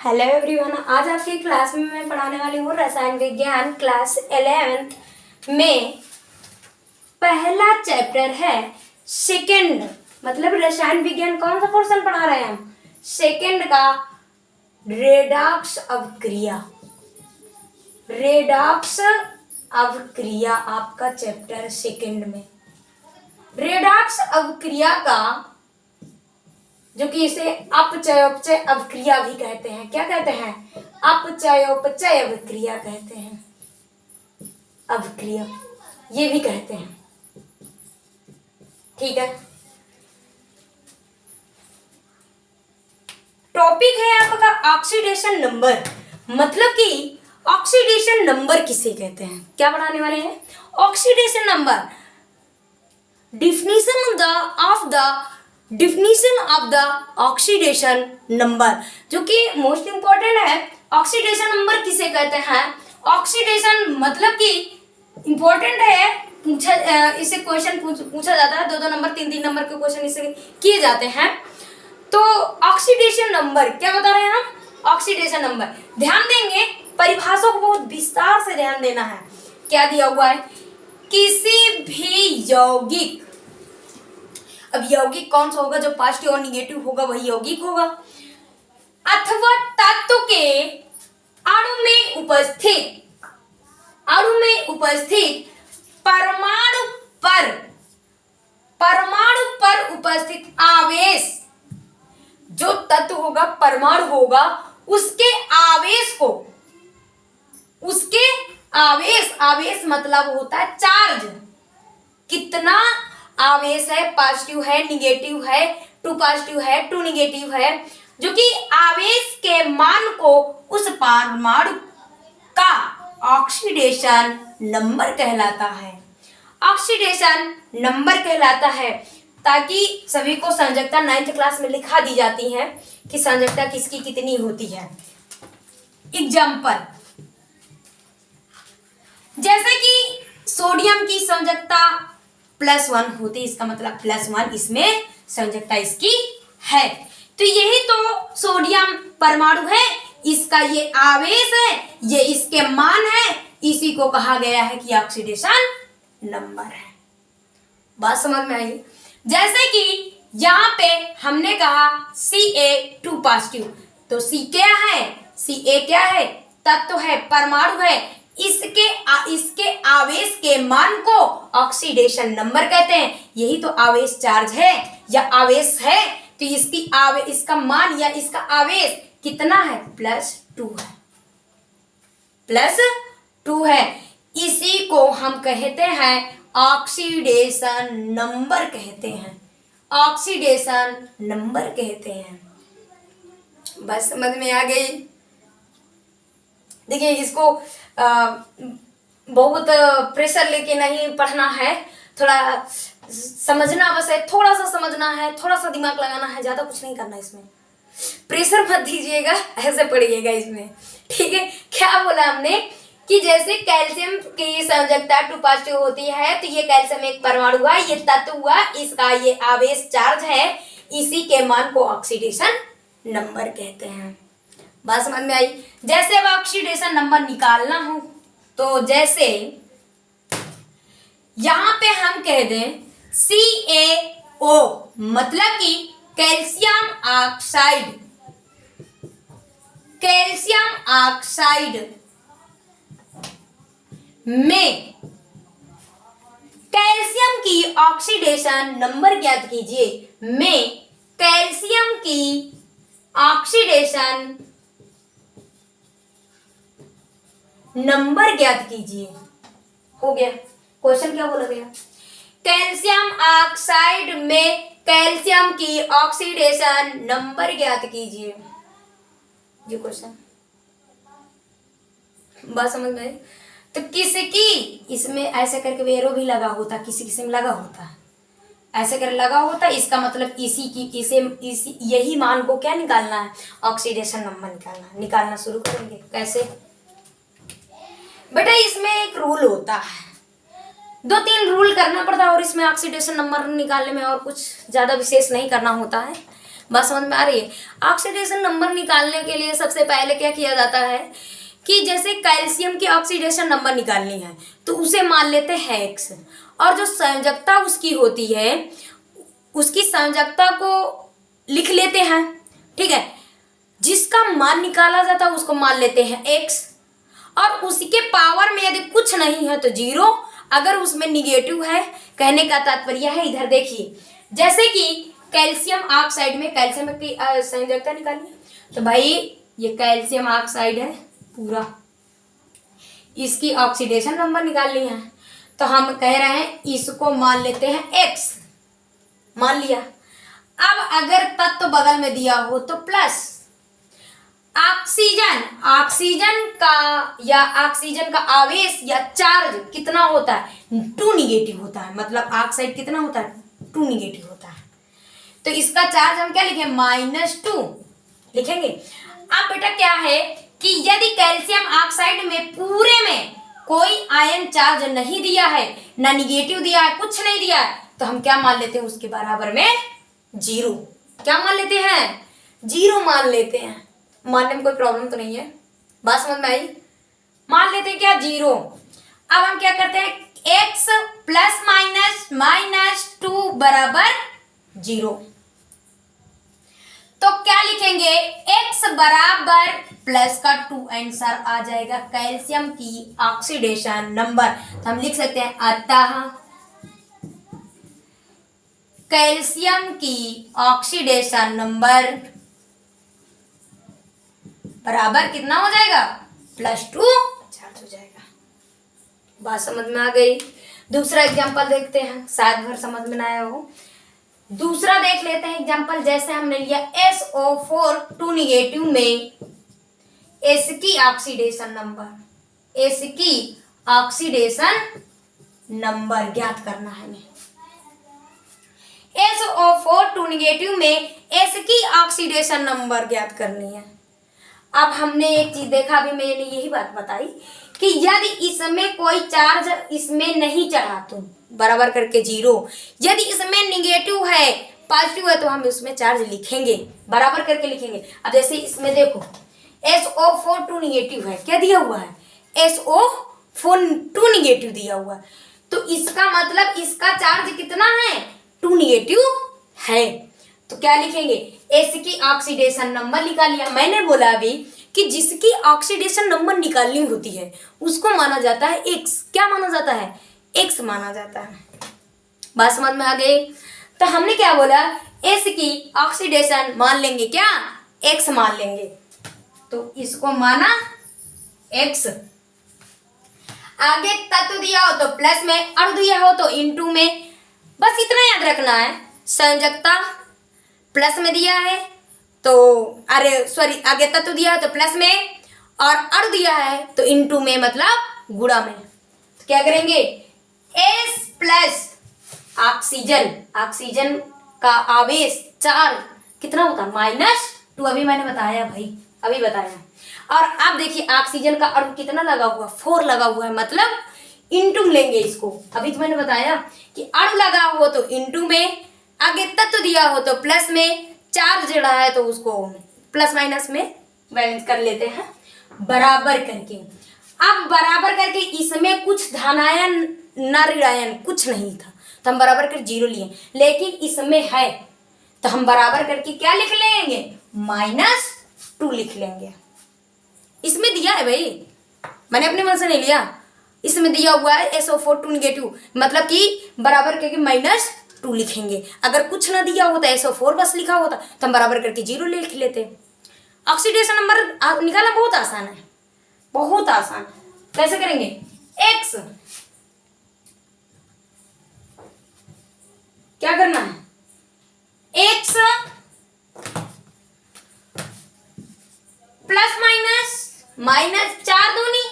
Hello everyone, आज आपकी class में मैं पढ़ाने वाली हूँ रसायन विज्ञान क्लास 11 में पहला चैप्टर है सेकंड। मतलब रसायन विज्ञान कौन सा पोर्शन पढ़ा रहे हैं हम? सेकंड का रेडॉक्स अवक्रिया। रेडॉक्स अवक्रिया आपका चैप्टर सेकंड में। रेडॉक्स अवक्रिया का जो कि इसे अपचयोपचय अवक्रिया भी कहते हैं। क्या कहते हैं? अपचयोपचय अवक्रिया कहते हैं। अवक्रिया ये भी कहते हैं। ठीक है, टॉपिक है आपका ऑक्सीडेशन नंबर। मतलब कि ऑक्सीडेशन नंबर किसे कहते हैं, क्या पढ़ाने वाले हैं? Oxidation number, definition of the oxidation number, जो कि मोस्ट इंपॉर्टेंट है। ऑक्सीडेशन नंबर किसे कहते हैं? ऑक्सीडेशन मतलब कि इंपॉर्टेंट है, इससे क्वेश्चन पूछा जाता है। 2-2 नंबर 3-3 नंबर के क्वेश्चन इससे किए जाते हैं। तो ऑक्सीडेशन नंबर क्या बता रहे हैं हम? ऑक्सीडेशन नंबर ध्यान देंगे, परिभाषा को बहुत विस्तार से ध्यान देना है। क्या दिया हुआ है? किसी भी यौगिक, अब यौगिक कौन सा होगा? जो पॉजिटिव और निगेटिव होगा वही यौगिक होगा। अथवा तत्व के अणु में उपस्थित परमाणु पर उपस्थित आवेश, जो तत्व होगा परमाणु होगा, उसके आवेश मतलब होता है चार्ज। कितना आवेश है? पॉजिटिव है, निगेटिव है, 2 पॉजिटिव है, 2 निगेटिव है, जो कि आवेश के मान को उस परमाणु का ऑक्सीडेशन नंबर कहलाता है। ऑक्सीडेशन नंबर कहलाता है, ताकि सभी को संयोजकता 9th क्लास में लिखा दी जाती है कि संयोजकता किसकी कितनी होती है। एग्जाम्पल, जैसे कि सोडियम की संयोजकता +1 होती, इसका मतलब +1 इसमें संयोजकता इसकी है। तो यही तो सोडियम परमाणु है, इसका ये आवेश है, ये इसके मान है, इसी को कहा गया है कि ऑक्सीडेशन नंबर है। बात समझ में आई? जैसे कि यहाँ पे हमने कहा Ca2 पॉजिटिव, तो C क्या है? Ca क्या है? तत्व है, परमाणु है, इसके आवेश के मान को ऑक्सीडेशन नंबर कहते हैं। यही तो आवेश चार्ज है या आवेश है। तो इसका मान या इसका आवेश कितना है? +2 है, +2 है। इसी को हम कहते हैं ऑक्सीडेशन नंबर कहते हैं। ऑक्सीडेशन नंबर कहते हैं। बस समझ में आ गई? देखिए, इसको बहुत प्रेशर लेके नहीं पढ़ना है, थोड़ा समझना बस है, थोड़ा सा समझना है, थोड़ा सा दिमाग लगाना है, ज्यादा कुछ नहीं करना। इसमें प्रेशर मत दीजिएगा, ऐसे पढ़िएगा इसमें। ठीक है, क्या बोला हमने कि जैसे कैल्शियम की संयोजकता 2 पॉजिटिव होती है, तो ये कैल्शियम एक परमाणु हुआ, ये तत्व हुआ, इसका ये आवेश चार्ज है, इसी के मान को ऑक्सीडेशन नंबर कहते हैं। बात समझ में आई? जैसे अब ऑक्सीडेशन नंबर निकालना हो, तो जैसे यहां पे हम कह दें CaO, मतलब कि कैल्शियम ऑक्साइड में कैल्शियम की ऑक्सीडेशन नंबर ज्ञात कीजिए। में कैल्शियम की ऑक्सीडेशन नंबर ज्ञात कीजिए। हो गया क्वेश्चन। क्या बोला गया? कैल्शियम ऑक्साइड में कैल्शियम की ऑक्सीडेशन नंबर ज्ञात कीजिए, ये क्वेश्चन। बात समझ में? तो किसकी इसमें ऐसे करके एरो भी लगा होता, किसी में लगा होता, ऐसे कर लगा होता, इसका मतलब इसी यही मान को क्या निकालना है? ऑक्सीडेशन नंबर निकालना शुरू करेंगे। कैसे बेटा? इसमें एक रूल होता है, 2-3 रूल करना पड़ता है, और इसमें ऑक्सीडेशन नंबर निकालने में और कुछ ज्यादा विशेष नहीं करना होता है। बात समझ में आ रही है। ऑक्सीडेशन नंबर निकालने के लिए सबसे पहले क्या किया जाता है कि जैसे कैल्शियम की ऑक्सीडेशन नंबर निकालनी है तो उसे मान लेते हैं x, और जो संयोजकता उसकी होती है उसकी संयोजकता को लिख लेते हैं, ठीक है। जिसका मान निकाला जाता है उसको मान लेते हैं x, और उसके पावर में यदि कुछ नहीं है तो 0, अगर उसमें निगेटिव है, कहने का तात्पर्य है इधर देखिए, जैसे कि कैल्शियम ऑक्साइड में कैल्शियम की संयोजकता निकालिए, तो भाई ये कैल्शियम ऑक्साइड है पूरा, इसकी ऑक्सीडेशन नंबर निकालनी है, तो हम कह रहे हैं इसको मान लेते हैं x, मान लिया। अब अगर तत्व बगल में दिया हो तो प्लस, ऑक्सीजन का आवेश या चार्ज कितना होता है, 2 निगेटिव होता है, मतलब ऑक्साइड कितना होता है, 2 निगेटिव होता है, तो इसका चार्ज हम क्या लिखें, -2 लिखेंगे। अब बेटा क्या है कि यदि कैल्शियम ऑक्साइड में पूरे में कोई आयन चार्ज नहीं दिया है, ना निगेटिव दिया है, कुछ नहीं दिया है, तो हम क्या मान लेते हैं, उसके बराबर में 0, क्या मान लेते हैं, 0 मान लेते हैं। मानने में कोई प्रॉब्लम तो नहीं है, बात समझ में आई, मान लेते हैं क्या 0। अब हम क्या करते हैं, x ± -2 बराबर 0, तो क्या लिखेंगे, x बराबर प्लस का 2 आंसर आ जाएगा कैल्शियम की ऑक्सीडेशन नंबर, तो हम लिख सकते हैं अतः कैल्शियम की ऑक्सीडेशन नंबर बराबर कितना हो जाएगा, +2 चार्ज हो जाएगा। बात समझ में आ गई। दूसरा एग्जांपल देखते हैं, शायद भर समझ में ना आया हो। दूसरा देख लेते हैं एग्जांपल, जैसे हमने लिया SO4 2 निगेटिव में S की ऑक्सीडेशन नंबर ज्ञात करना है हमें। SO4 2 निगेटिव में S की ऑक्सीडेशन नंबर ज्ञात करनी है। अब हमने एक चीज देखा, अभी मैंने यही बात बताई कि यदि इसमें कोई चार्ज इसमें नहीं चढ़ा तो बराबर करके 0, यदि इसमें निगेटिव है पॉजिटिव है तो हम इसमें चार्ज लिखेंगे, बराबर करके लिखेंगे। अब जैसे इसमें देखो SO4 2 निगेटिव है, क्या दिया हुआ है, SO4 2 निगेटिव दिया हुआ है, तो इसका मतलब इसका चार्ज कितना है, 2 निगेटिव है, तो क्या लिखेंगे, S की ऑक्सीडेशन नंबर निकाल लिया। मैंने बोला अभी कि जिसकी ऑक्सीडेशन नंबर निकालनी होती है उसको माना जाता है x, क्या माना जाता है, x माना जाता है। बात समझ में आ गई। तो हमने क्या बोला, S की ऑक्सीडेशन मान लेंगे, क्या x मान लेंगे, तो इसको माना x। आगे तत्व दिया हो तो प्लस में, और दिया हो तो इनटू में, बस इतना याद रखना है। संयोजकता प्लस में दिया है तो आगे तत्व दिया है तो प्लस में, और अणु दिया है तो इनटू में, मतलब गुणा में। तो क्या करेंगे, S प्लस ऑक्सीजन का आवेश चार्ज कितना होता है, -2, अभी मैंने बताया भाई, अभी बताया। और अब देखिए ऑक्सीजन का अणु कितना लगा हुआ, 4 लगा हुआ है, मतलब इनटू लेंगे इसको। अभी तो मैंने बताया कि अणु लगा हो तो इनटू में, आगे तत्व दिया हो तो प्लस में, चार्ज जुड़ा है तो उसको प्लस माइनस में बैलेंस कर लेते हैं, बराबर करके। अब बराबर करके इसमें कुछ धनायन न ऋणायन कुछ नहीं था तो हम बराबर कर 0 लिए, लेकिन इसमें है तो हम बराबर करके क्या लिख लेंगे, -2 लिख लेंगे। इसमें दिया है भाई, मैंने अपने मन से नहीं लिया, इसमें दिया हुआ है SO4 2 निगेटिव, मतलब कि बराबर करके -2 लिखेंगे। अगर कुछ ना दिया होता, SO4 बस लिखा होता, तो हम बराबर करके 0 लिख लेते। ऑक्सीडेशन नंबर निकालना बहुत आसान है, बहुत आसान। कैसे करेंगे, x क्या करना है, x प्लस माइनस 4 दूनी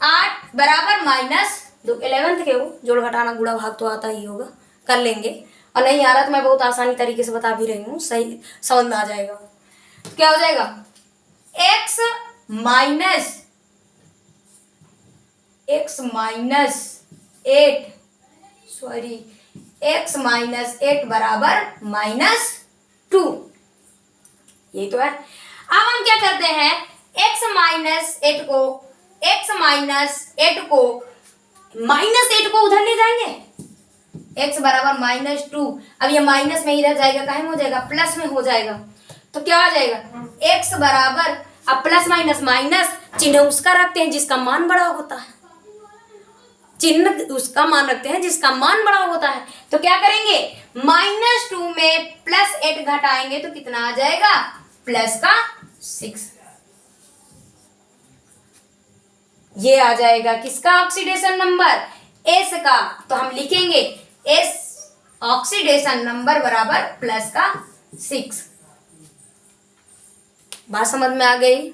8 बराबर -2। 11th के हो, जोड़ घटाना गुणा भाग तो आता ही होगा, कर लेंगे। और नहीं आ रहा तो मैं बहुत आसानी तरीके से बता भी रही हूँ, सही समझ में आ जाएगा। क्या हो जाएगा, x माइनस 8 बराबर -2। यही तो है। अब हम क्या करते हैं, x माइनस एट को -8 को उधर ले जाएंगे, x बराबर -2। अब ये माइनस में इधर जाएगा, काहे में हो जाएगा, प्लस में हो जाएगा। तो क्या आ जाएगा, x बराबर, अब प्लस माइनस माइनस, चिन्ह उसका रखते हैं जिसका मान बड़ा होता है, चिन्ह उसका मान रखते हैं जिसका मान बड़ा होता है। तो क्या करेंगे, -2 में +8 घटाएंगे तो कितना आ जाएगा, +6। ये आ जाएगा किसका ऑक्सीडेशन नंबर, S का। तो हम लिखेंगे S ऑक्सीडेशन नंबर बराबर +6। बात समझ में आ गई?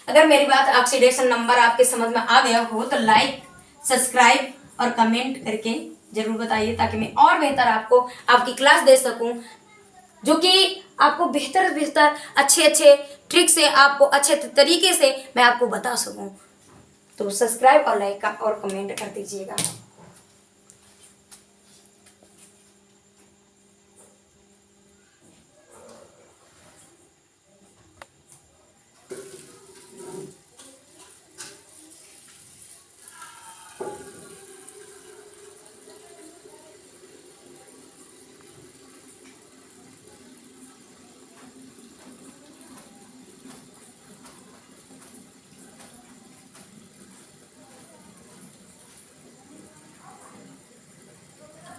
अगर मेरी बात ऑक्सीडेशन नंबर आपके समझ में आ गया हो तो लाइक, सब्सक्राइब और कमेंट करके जरूर बताइए, ताकि मैं और बेहतर आपको आपकी क्लास दे सकूं, जो कि आपको बेहतर अच्छे ट्रिक से, आपको अच्छे तरीके से मैं आपको बता सकूं। तो सब्सक्राइब और लाइक और कमेंट कर दीजिएगा।